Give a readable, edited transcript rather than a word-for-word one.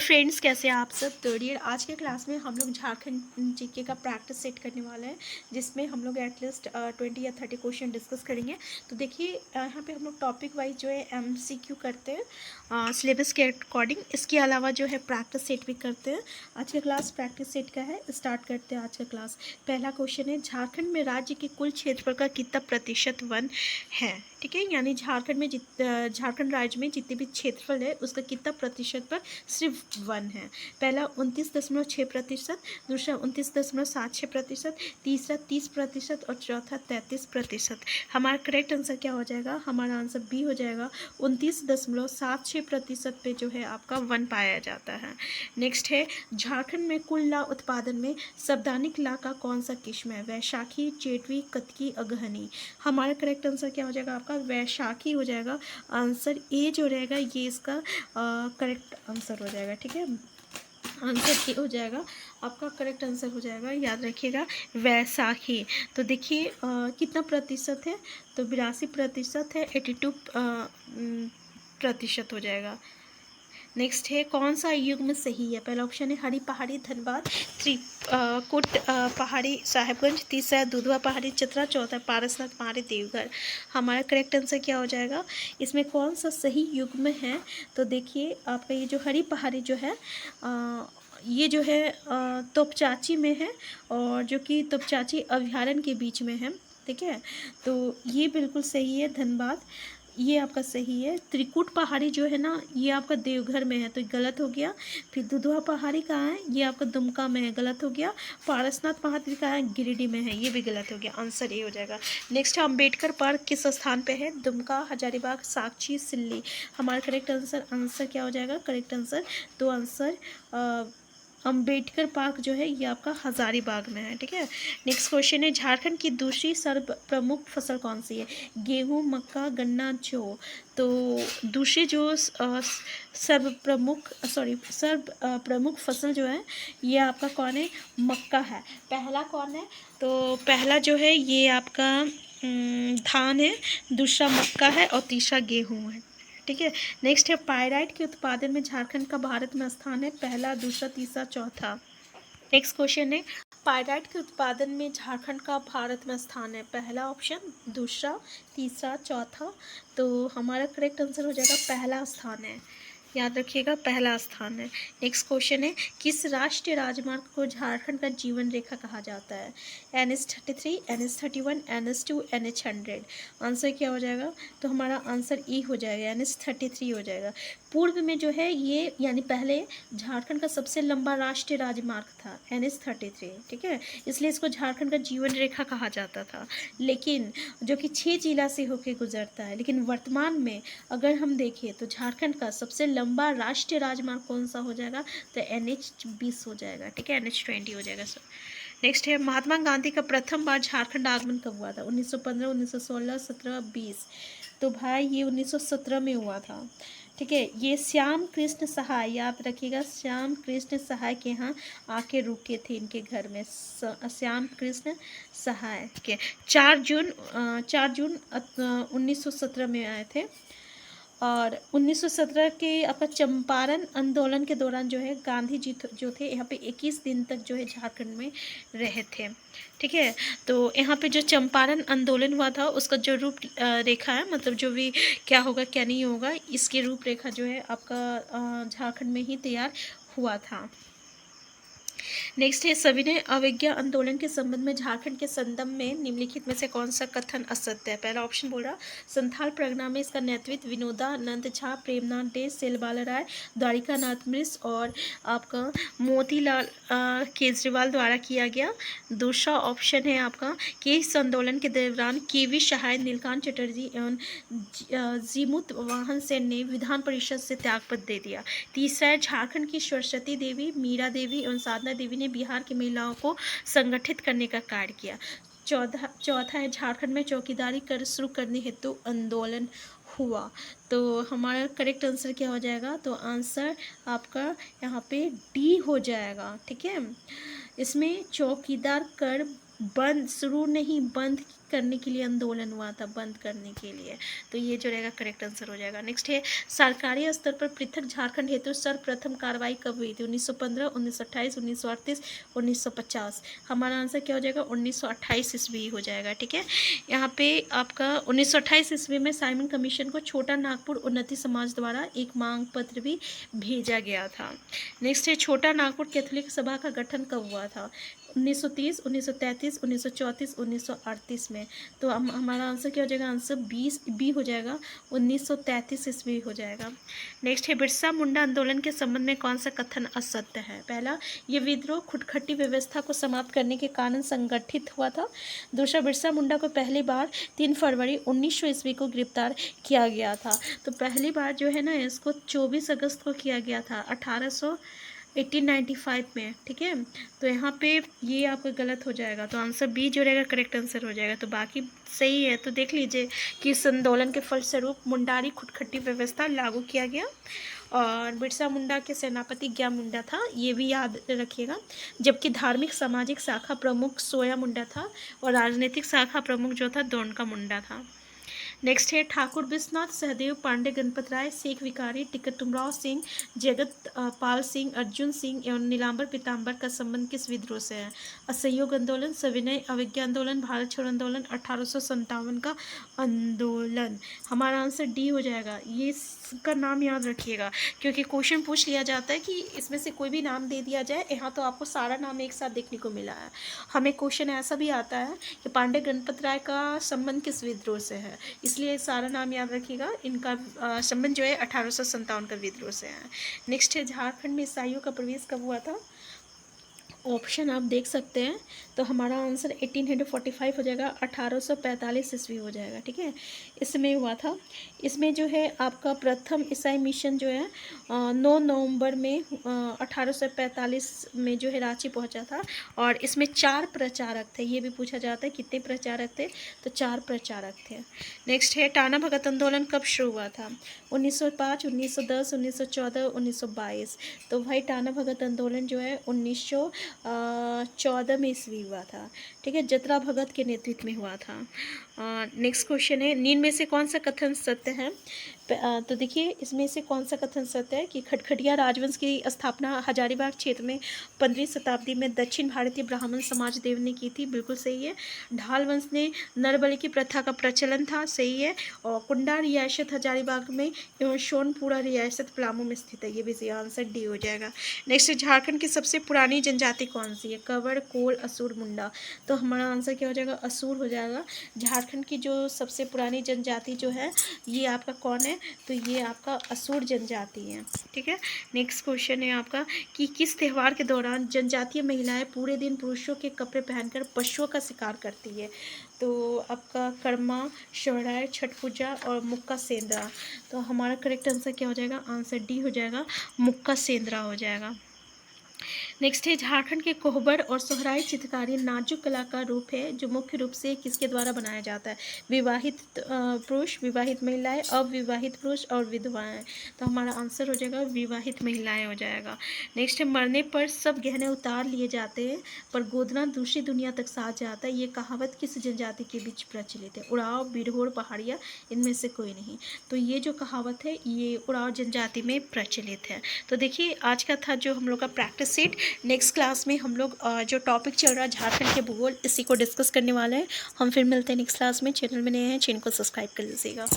Friends, कैसे हैं आप सब। थर्ड ईयर आज के क्लास में हम लोग झारखंड जीके का प्रैक्टिस सेट करने वाले हैं, जिसमें हम लोग एटलीस्ट 20 या 30 क्वेश्चन डिस्कस करेंगे। तो देखिए, यहाँ पे हम लोग टॉपिक वाइज जो है एमसीक्यू करते हैं सिलेबस के अकॉर्डिंग। इसके अलावा जो है प्रैक्टिस सेट भी करते हैं। आज का क्लास प्रैक्टिस सेट का है। स्टार्ट करते हैं आज का क्लास। पहला क्वेश्चन है, झारखंड में राज्य के कुल क्षेत्रफल का कितना प्रतिशत वन है। ठीक है, यानी झारखंड राज्य में जितने भी क्षेत्रफल है उसका कितना प्रतिशत पर सिर्फ वन है। पहला 29.6%, दूसरा 29.76%, तीसरा 30% और चौथा 33%। हमारा करेक्ट आंसर क्या हो जाएगा? हमारा आंसर बी हो जाएगा। 29.76% पे जो है आपका वन पाया जाता है। नेक्स्ट है, झारखंड में कुल ला उत्पादन में शब्दानिक ला का कौन सा किस्म है? वैशाखी, चेटवी, कतकी, अगहनी। हमारा करेक्ट आंसर क्या हो जाएगा? आपका वैशाखी हो जाएगा। आंसर ए जो रहेगा ये इसका करेक्ट आंसर हो जाएगा। ठीक है, आंसर ए हो जाएगा, आपका करेक्ट आंसर हो जाएगा। याद रखिएगा, वैशाखी। तो देखिए कितना प्रतिशत है? तो 82% है। 82 प्रतिशत हो जाएगा। नेक्स्ट है, कौन सा युग्म सही है? पहला ऑप्शन है हरी पहाड़ी धनबाद, त्रिकुट पहाड़ी साहेबगंज, तीसरा दुधवा पहाड़ी चतरा, चौथा पारसनाथ पहाड़ी देवघर। हमारा करेक्ट आंसर क्या हो जाएगा? इसमें कौन सा सही युग्म है? तो देखिए, आपका ये जो हरी पहाड़ी जो है ये जो है तोपचाची में है, और जो कि तोपचाची अभयारण्य के बीच में है। ठीक है, तो ये बिल्कुल सही है। धनबाद ये आपका सही है। त्रिकुट पहाड़ी जो है ना ये आपका देवघर में है, तो गलत हो गया। फिर दुधवा पहाड़ी कहाँ है? ये आपका दुमका में है, गलत हो गया। पारसनाथ पहाड़ी कहाँ है? गिरिडीह में है, ये भी गलत हो गया। आंसर ए हो जाएगा। नेक्स्ट, अम्बेडकर पार्क किस स्थान पे है? दुमका, हजारीबाग, साक्षी, सिल्ली। हमारा करेक्ट आंसर क्या हो जाएगा? करेक्ट आंसर, तो आंसर अम्बेडकर पार्क जो है ये आपका हजारीबाग में है। ठीक है, नेक्स्ट क्वेश्चन है, झारखंड की दूसरी सर्व प्रमुख फसल कौन सी है? गेहूं, मक्का, गन्ना, जौ। तो दूसरी जो सर्व प्रमुख फसल जो है ये आपका कौन है? मक्का है। पहला कौन है? तो पहला जो है ये आपका धान है, दूसरा मक्का है और तीसरा गेहूं है। ठीक है, नेक्स्ट है, पायराइट के उत्पादन में झारखंड का भारत में स्थान है? पहला, दूसरा, तीसरा, चौथा। नेक्स्ट क्वेश्चन है, पायराइट के उत्पादन में झारखंड का भारत में स्थान है? पहला ऑप्शन, दूसरा, तीसरा, चौथा। तो हमारा करेक्ट आंसर हो जाएगा पहला स्थान है। याद रखिएगा, पहला स्थान है। नेक्स्ट क्वेश्चन है, किस राष्ट्रीय राजमार्ग को झारखंड का जीवन रेखा कहा जाता है? NH33, NH31, NH2, NH100। Answer क्या हो जाएगा? तो हमारा आंसर ई हो जाएगा, NH33 हो जाएगा। पूर्व में जो है ये, यानी पहले झारखंड का सबसे लंबा राष्ट्रीय राजमार्ग था NH33। ठीक है, इसलिए इसको झारखंड का जीवन रेखा कहा जाता था, लेकिन जो कि 6 जिला से होकर गुजरता है। लेकिन वर्तमान में अगर हम देखें तो झारखंड का सबसे लंबा राष्ट्रीय राजमार्ग कौन सा हो जाएगा? तो NH20 हो जाएगा। ठीक है, NH20 हो जाएगा सर। नेक्स्ट है, महात्मा गांधी का प्रथम बार झारखंड आगमन कब हुआ था? 1915, 1916, 17, 20। तो भाई ये 1917 में हुआ था। ठीक है, ये श्याम कृष्ण सहाय, याद रखिएगा, श्याम कृष्ण सहाय के यहाँ आके रुके थे, इनके घर में। श्याम कृष्ण सहाय के 4 जून 1917 में आए थे। और 1917 के आपका चंपारण आंदोलन के दौरान जो है गांधी जी जो थे यहाँ पे 21 दिन तक जो है झारखंड में रहे थे। ठीक है, तो यहाँ पे जो चंपारण आंदोलन हुआ था उसका जो रूप रेखा है, मतलब जो भी क्या होगा क्या नहीं होगा, इसकी रूपरेखा जो है आपका झारखंड में ही तैयार हुआ था। नेक्स्ट है, सविनय अवज्ञा आंदोलन के संबंध में झारखंड के संदर्भ में निम्नलिखित में से कौन सा कथन असत्य है? पहला ऑप्शन बोल रहा, संथाल परगना में इसका नेतृत्व विनोदानंद झा, प्रेमनाथ डे, सेलबाला राय, द्वारिकानाथ मिश्र और आपका मोतीलाल केजरीवाल द्वारा किया गया। दूसरा ऑप्शन है आपका कि इस आंदोलन के दौरान KV सहाय, नीलकांत चटर्जी एवं जीमुत वाहन सेन ने विधान परिषद से त्यागपत्र दे दिया। तीसरा है, झारखंड की सरस्वती देवी, मीरा देवी एवं साधना देवी ने बिहार की महिलाओं को संगठित करने का कार्य किया। चौथा है, झारखंड में चौकीदारी कर शुरू करने हेतु आंदोलन हुआ। तो हमारा करेक्ट आंसर क्या हो जाएगा? तो आंसर आपका यहाँ पे डी हो जाएगा। ठीक है, इसमें चौकीदार कर बंद, शुरू नहीं, बंद करने के लिए आंदोलन हुआ था, बंद करने के लिए। तो ये जो रहेगा करेक्ट आंसर हो जाएगा। नेक्स्ट है, सरकारी स्तर पर पृथक झारखंड हेतु सर्वप्रथम कार्रवाई कब हुई थी? 1915, 1928, 1938, 1950। हमारा आंसर क्या हो जाएगा? 1928 ईस्वी हो जाएगा। ठीक है, यहाँ पे आपका 1928 ईस्वी में साइमन कमीशन को छोटा नागपुर उन्नति समाज द्वारा एक मांग पत्र भी भेजा गया था। नेक्स्ट है, छोटा नागपुर कैथोलिक सभा का गठन कब हुआ था? 1930, 1933, 1934, 1938 में। तो हमारा आंसर क्या हो जाएगा? आंसर 20 बी हो जाएगा, 1933 ईस्वी हो जाएगा। नेक्स्ट है, बिरसा मुंडा आंदोलन के संबंध में कौन सा कथन असत्य है? पहला, ये विद्रोह खुटखटी व्यवस्था को समाप्त करने के कारण संगठित हुआ था। दूसरा, बिरसा मुंडा को पहली बार 3 फरवरी 1900 ईस्वी को गिरफ्तार किया गया था। तो पहली बार जो है ना, इसको 24 अगस्त को किया गया था 1895 में। ठीक है, तो यहाँ पे ये आपका गलत हो जाएगा, तो आंसर बी जो रहेगा करेक्ट आंसर हो जाएगा। तो बाकी सही है। तो देख लीजिए कि इस आंदोलन के फलस्वरूप मुंडारी खुटखटी व्यवस्था लागू किया गया और बिरसा मुंडा के सेनापति ज्ञा मुंडा था, ये भी याद रखिएगा। जबकि धार्मिक सामाजिक शाखा प्रमुख सोया मुंडा था और राजनीतिक शाखा प्रमुख जो था दोनका मुंडा था। नेक्स्ट है, ठाकुर विश्वनाथ सहदेव पांडे गणपत राय शेख विकारी टिकटुमराव सिंह जगत पाल सिंह अर्जुन सिंह एवं नीलांबर पीताम्बर का संबंध किस विद्रोह से है? असहयोग आंदोलन, सविनय अवज्ञा आंदोलन, भारत छोड़ो आंदोलन, 1857 का आंदोलन। हमारा आंसर डी हो जाएगा। ये इसका नाम याद रखिएगा क्योंकि क्वेश्चन पूछ लिया जाता है कि इसमें से कोई भी नाम दे दिया जाए। यहाँ तो आपको सारा नाम एक साथ देखने को मिला है। हमें क्वेश्चन ऐसा भी आता है कि पांडे गणपत राय का संबंध किस विद्रोह से है, इसलिए सारा नाम याद रखिएगा। इनका संबंध जो है 1857 का विद्रोह से है। नेक्स्ट है, झारखंड में ईसाइयों का प्रवेश कब हुआ था? ऑप्शन आप देख सकते हैं। तो हमारा आंसर 1845 हो जाएगा, 1845 ईस्वी हो जाएगा। ठीक है, इसमें हुआ था। इसमें जो है आपका प्रथम ईसाई मिशन जो है 9 नवंबर में 1845 में जो है रांची पहुंचा था और इसमें 4 प्रचारक थे। ये भी पूछा जाता है कितने प्रचारक थे, तो 4 प्रचारक थे। नेक्स्ट है, टाना भगत आंदोलन कब शुरू हुआ था? 1905, 1910, 1914, 1922। तो भाई टाना भगत आंदोलन जो है 1914 में ईस्वी हुआ था। ठीक है, जतरा भगत के नेतृत्व में हुआ था। नेक्स्ट क्वेश्चन है, निम्न में से कौन सा कथन सत्य है? तो देखिए, इसमें से कौन सा कथन सत्य है कि खटखटिया राजवंश की स्थापना हजारीबाग क्षेत्र में 15वीं शताब्दी में दक्षिण भारतीय ब्राह्मण समाज देव ने की थी? बिल्कुल सही है। ढाल वंश ने नरबलि की प्रथा का प्रचलन था? सही है। और कुंडा रियासत हजारीबाग में एवं सोनपुरा रियासत पलामू में स्थित है? ये भी सही, आंसर डी हो जाएगा। नेक्स्ट, झारखंड की सबसे पुरानी जनजाति कौन सी है? कंवर, कोल, असुर, मुंडा। तो हमारा आंसर क्या हो जाएगा? असुर हो जाएगा। झारखंड की जो सबसे पुरानी जनजाति जो है ये आपका कौन है? तो ये आपका असुर जनजाति है। ठीक है, नेक्स्ट क्वेश्चन है आपका कि किस त्यौहार के दौरान जनजातीय महिलाएं पूरे दिन पुरुषों के कपड़े पहनकर पशुओं का शिकार करती है? तो आपका कर्मा, सोहराय, छठ पूजा और मुक्का सेंद्रा। तो हमारा करेक्ट आंसर क्या हो जाएगा? आंसर डी हो जाएगा, मुक्का सेंद्रा हो जाएगा। नेक्स्ट है, झारखंड के कोहबर और सोहराई चित्रकारी नाजुक कला का रूप है जो मुख्य रूप से किसके द्वारा बनाया जाता है? विवाहित पुरुष, विवाहित महिलाएं, अविवाहित पुरुष और विधवाएं। तो हमारा आंसर हो जाएगा विवाहित महिलाएं हो जाएगा। नेक्स्ट है, मरने पर सब गहने उतार लिए जाते हैं पर गोदना दूसरी दुनिया तक साथ जाता है। ये कहावत किस जनजाति के बीच प्रचलित है? उड़ाव, बिरहोर, पहाड़िया, इनमें से कोई नहीं। तो ये जो कहावत है ये उड़ाव जनजाति में प्रचलित है। तो देखिए, आज का था जो हम लोग का प्रैक्टिस सेट। नेक्स्ट क्लास में हम लोग जो टॉपिक चल रहा है झारखंड के भूगोल, इसी को डिस्कस करने वाले हैं। हम फिर मिलते हैं नेक्स्ट क्लास में। चैनल में नए हैं, चैनल को सब्सक्राइब कर लीजिएगा।